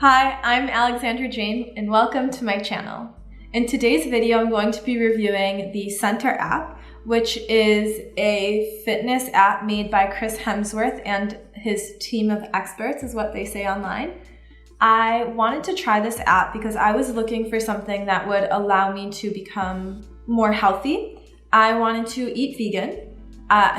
Hi, I'm Alexandra Jane and welcome to my channel. In today's video, I'm going to be reviewing the Centr App, which is a fitness app made by Hemsworth and his team of experts, is what they say online. I wanted to try this app because I was looking for something that would allow me to become more healthy. I wanted to eat vegan.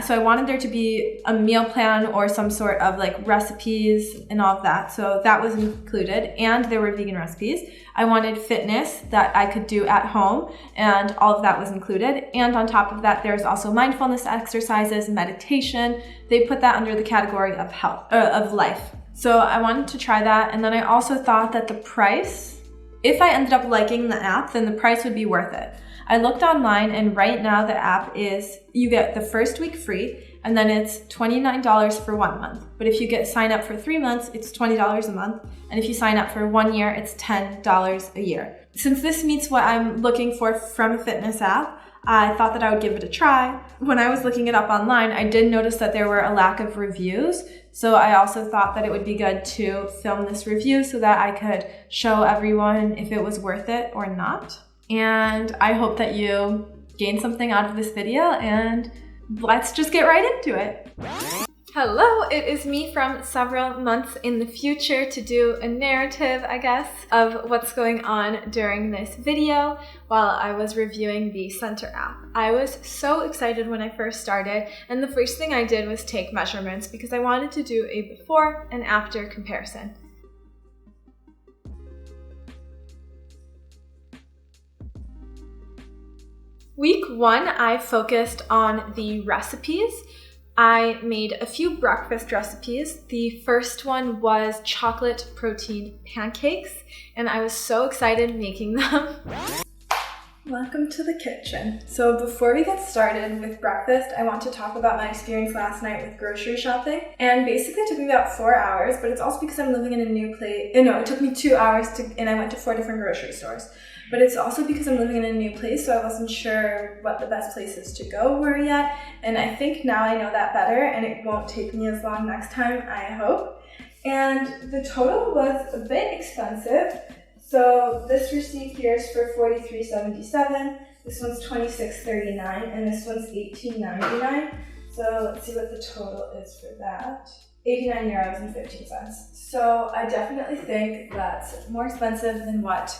So I wanted there to be a meal plan or some sort of like recipes and all of that. So that was included, and there were vegan recipes. I wanted fitness that I could do at home, and all of that was included. And on top of that, there's also mindfulness exercises, meditation. They put that under the category of health, of life. So I wanted to try that. And then I also thought that the price, if I ended up liking the app, then the price would be worth it. I looked online, and right now the app is, you get the first week free, and then it's $29 for 1 month. But if you sign up for 3 months, it's $20 a month. And if you sign up for 1 year, it's $10 a year. Since this meets what I'm looking for from a fitness app, I thought that I would give it a try. When I was looking it up online, I did notice that there were a lack of reviews. So I also thought that it would be good to film this review so that I could show everyone if it was worth it or not. And I hope that you gain something out of this video, and let's just get right into it. Hello, it is me from several months in the future to do a narrative, I guess, of what's going on during this video while I was reviewing the Centr App. I was so excited when I first started, and the first thing I did was take measurements because I wanted to do a before and after comparison. Week 1, I focused on the recipes. I made a few breakfast recipes. The first one was chocolate protein pancakes, and I was so excited making them. Welcome to the kitchen. So before we get started with breakfast, I want to talk about my experience last night with grocery shopping. And basically it took me about 4 hours, but it's also because I'm living in a new place. No, it took me 2 hours and I went to 4 different grocery stores. But it's also because I'm living in a new place, so I wasn't sure what the best places to go were yet. And I think now I know that better, and it won't take me as long next time, I hope. And the total was a bit expensive. So this receipt here is for $43.77, this one's $26.39, and this one's $18.99. So let's see what the total is for that. 89 euros and 15 cents. So I definitely think that's more expensive than what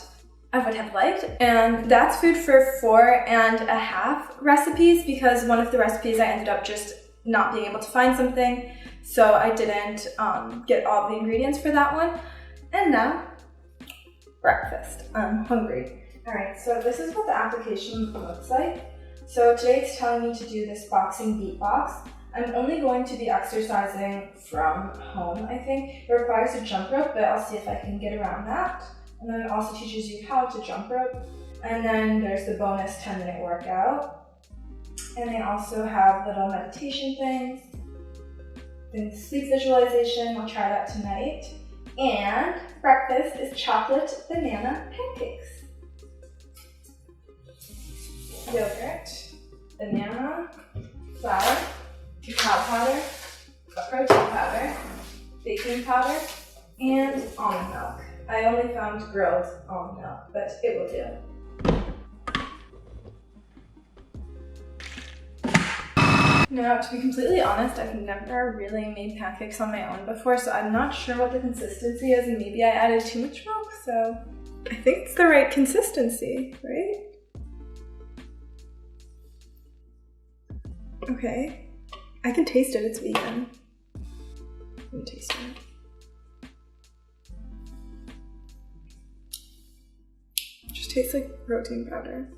I would have liked. And that's food for 4.5 recipes, because one of the recipes I ended up just not being able to find something. So I didn't get all the ingredients for that one. And now, breakfast. I'm hungry. All right, so this is what the application looks like. So today it's telling me to do this boxing beatbox. I'm only going to be exercising from home, I think. It requires a jump rope, but I'll see if I can get around that. And then it also teaches you how to jump rope. And then there's the bonus 10-minute workout. And they also have little meditation things. Then sleep visualization, I'll try that tonight. And breakfast is chocolate banana pancakes. Yogurt, banana, flour, cacao powder, protein powder, baking powder, and almond milk. I only found grilled almond milk, but it will do. Now, to be completely honest, I've never really made pancakes on my own before, so I'm not sure what the consistency is, and maybe I added too much milk, so I think it's the right consistency, right? Okay. I can taste it, it's vegan. Let me taste it. Tastes like protein powder.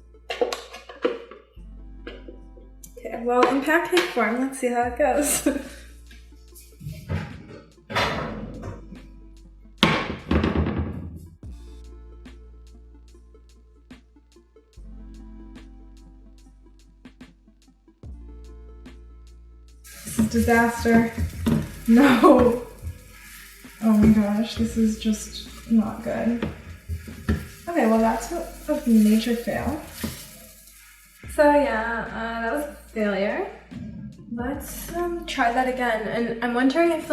Okay, well, in pancake form, let's see how it goes. This is disaster. No! Oh my gosh, this is just not good. Okay, well that's a major fail. So yeah, that was a failure. Let's try that again. And I'm wondering if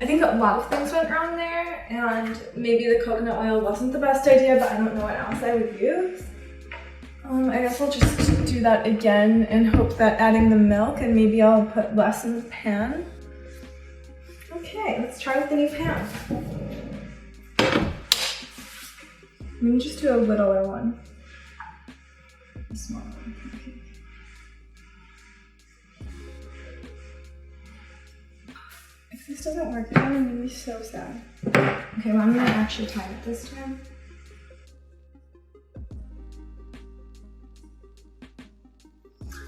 I think a lot of things went wrong there, and maybe the coconut oil wasn't the best idea, but I don't know what else I would use. I guess I'll just do that again and hope that adding the milk, and maybe I'll put less in the pan. Okay, let's try with the new pan. Let me just do a littler one. A smaller one. If this doesn't work again, I'm gonna be so sad. Okay, well, I'm gonna actually time it this time.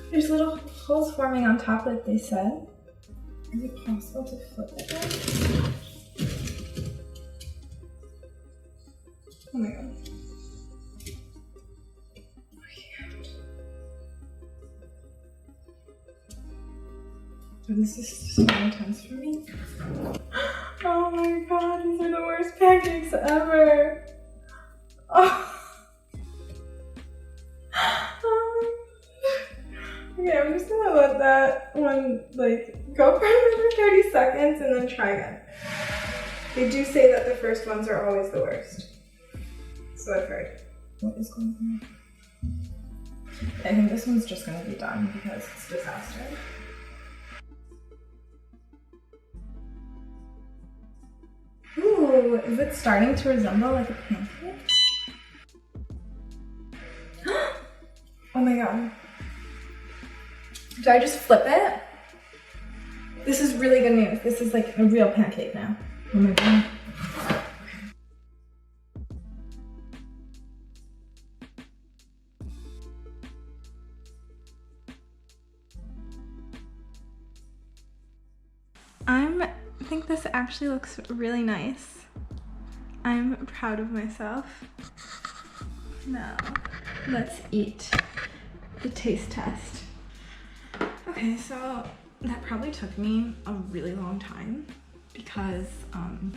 There's little holes forming on top like they said. Is it possible to flip it then? Oh my god. This is so intense for me. Oh my god, these are the worst pancakes ever. Oh. Okay, I'm just gonna let that one go for another 30 seconds and then try again. They do say that the first ones are always the worst. So I've heard. What is going on? I think this one's just gonna be done because it's a disaster. Ooh, is it starting to resemble like a pancake? Oh my god. Did I just flip it? This is really good news. This is like a real pancake now. Oh my god. I think this actually looks really nice. I'm proud of myself. Now, let's eat the taste test. Okay, so that probably took me a really long time because I'm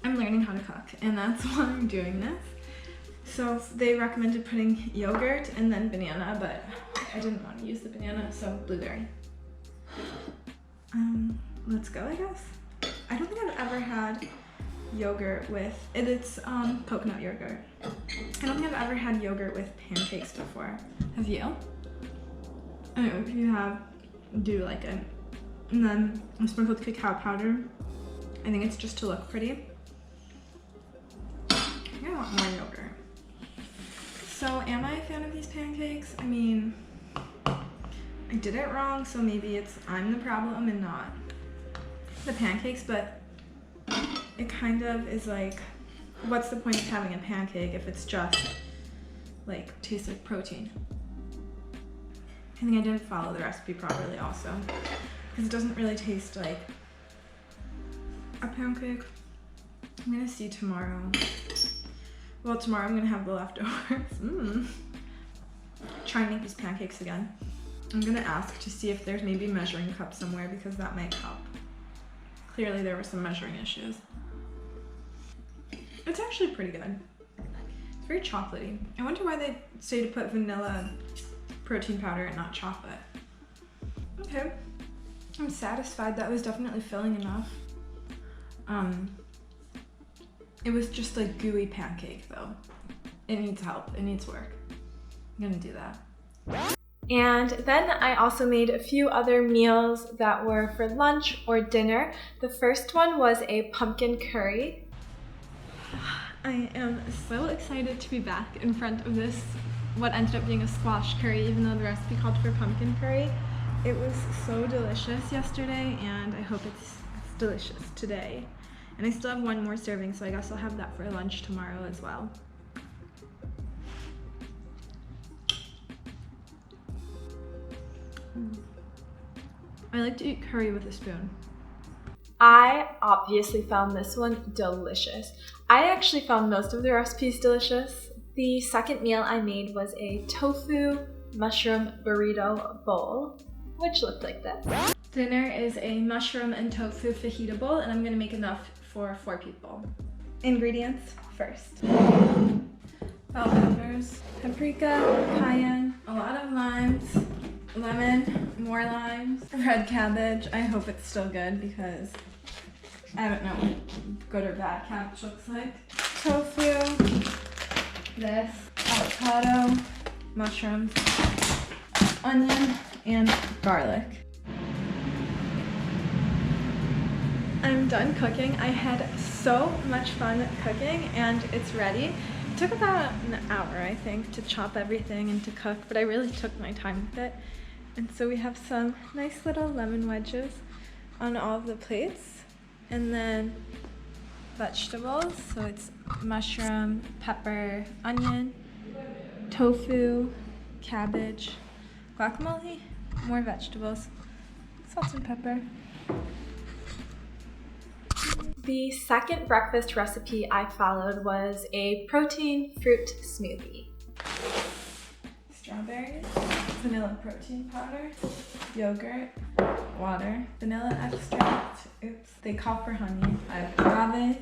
learning how to cook, and that's why I'm doing this. So they recommended putting yogurt and then banana, but I didn't want to use the banana, so blueberry. Let's go, I guess. I don't think I've ever had yogurt with, it's coconut yogurt. I don't think I've ever had yogurt with pancakes before. Have you? I don't know, if you have, do like it. And then I sprinkled cacao powder. I think it's just to look pretty. I think I want more yogurt. So am I a fan of these pancakes? I mean, I did it wrong, so maybe I'm the problem and not the pancakes, but it kind of is like, what's the point of having a pancake if it's just like tastes like protein? I think I didn't follow the recipe properly also, because it doesn't really taste like a pancake. I'm gonna see tomorrow. Well, tomorrow I'm gonna have the leftovers. Try and make these pancakes again. I'm gonna ask to see if there's maybe a measuring cup somewhere, because that might help. Clearly there were some measuring issues. It's actually pretty good. It's very chocolatey. I wonder why they say to put vanilla protein powder and not chocolate. Okay, I'm satisfied. That was definitely filling enough. It was just like gooey pancake though. It needs help, it needs work. I'm gonna do that. And then I also made a few other meals that were for lunch or dinner. The first one was a pumpkin curry. I am so excited to be back in front of this, what ended up being a squash curry, even though the recipe called for pumpkin curry. It was so delicious yesterday, and I hope it's delicious today. And I still have one more serving, so I guess I'll have that for lunch tomorrow as well. I like to eat curry with a spoon. I obviously found this one delicious. I actually found most of the recipes delicious. The second meal I made was a tofu mushroom burrito bowl, which looked like this. Dinner is a mushroom and tofu fajita bowl, and I'm gonna make enough for 4 people. Ingredients first. Bell peppers, paprika, cayenne, a lot of limes, lemon, more limes, red cabbage. I hope it's still good because I don't know what good or bad cabbage looks like. Tofu, this, avocado, mushrooms, onion, and garlic. I'm done cooking. I had so much fun cooking and it's ready. It took about an hour, I think, to chop everything and to cook, but I really took my time with it. And so we have some nice little lemon wedges on all of the plates. And then vegetables, so it's mushroom, pepper, onion, tofu, cabbage, guacamole, more vegetables, salt and pepper. The second breakfast recipe I followed was a protein fruit smoothie. Strawberries, vanilla protein powder, yogurt, water, vanilla extract, oops, they call for honey, I have agave,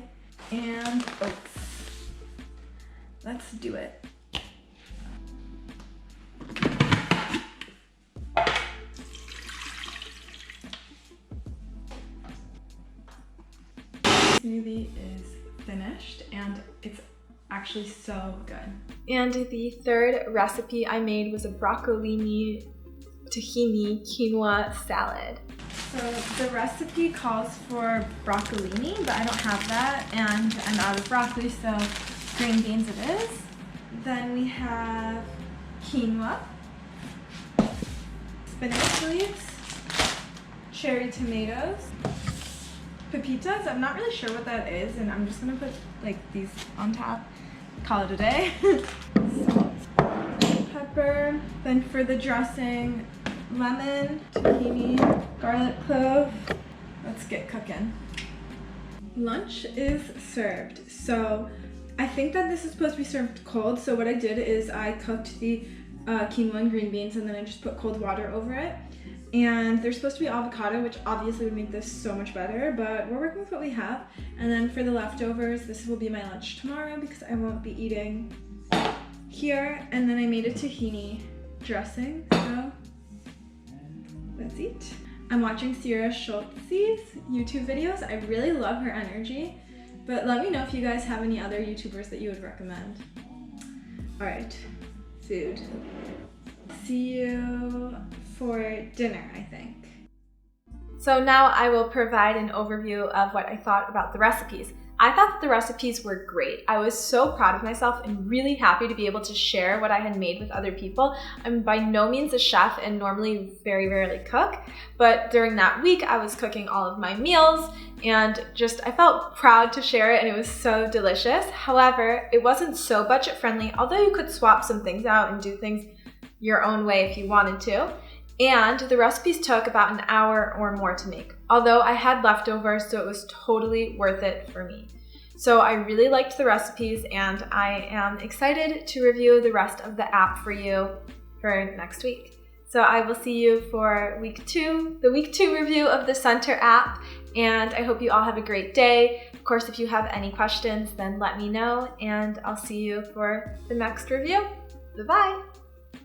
and oats. Let's do it. Smoothie is finished and it's actually so good. And the third recipe I made was a broccolini tahini quinoa salad. So the recipe calls for broccolini, but I don't have that and I'm out of broccoli, so green beans it is. Then we have quinoa, spinach leaves, cherry tomatoes, pepitas. I'm not really sure what that is, and I'm just gonna put like these on top. Call it a day. Salt, pepper. Then for the dressing, lemon, tahini, garlic clove. Let's get cooking. Lunch is served. So I think that this is supposed to be served cold. So what I did is I cooked the quinoa and green beans, and then I just put cold water over it. And there's supposed to be avocado, which obviously would make this so much better, but we're working with what we have. And then for the leftovers, this will be my lunch tomorrow because I won't be eating here. And then I made a tahini dressing, so let's eat. I'm watching Sierra Schultz's YouTube videos. I really love her energy, but let me know if you guys have any other YouTubers that you would recommend. All right, food. See you for dinner, I think. So now I will provide an overview of what I thought about the recipes. I thought that the recipes were great. I was so proud of myself and really happy to be able to share what I had made with other people. I'm by no means a chef and normally very rarely cook, but during that week I was cooking all of my meals and I felt proud to share it, and it was so delicious. However, it wasn't so budget friendly, although you could swap some things out and do things your own way if you wanted to. And the recipes took about an hour or more to make, although I had leftovers, so it was totally worth it for me. So I really liked the recipes, and I am excited to review the rest of the app for you for next week. So I will see you for week 2, the week 2 review of the Centr app, and I hope you all have a great day. Of course, if you have any questions, then let me know, and I'll see you for the next review. Bye-bye.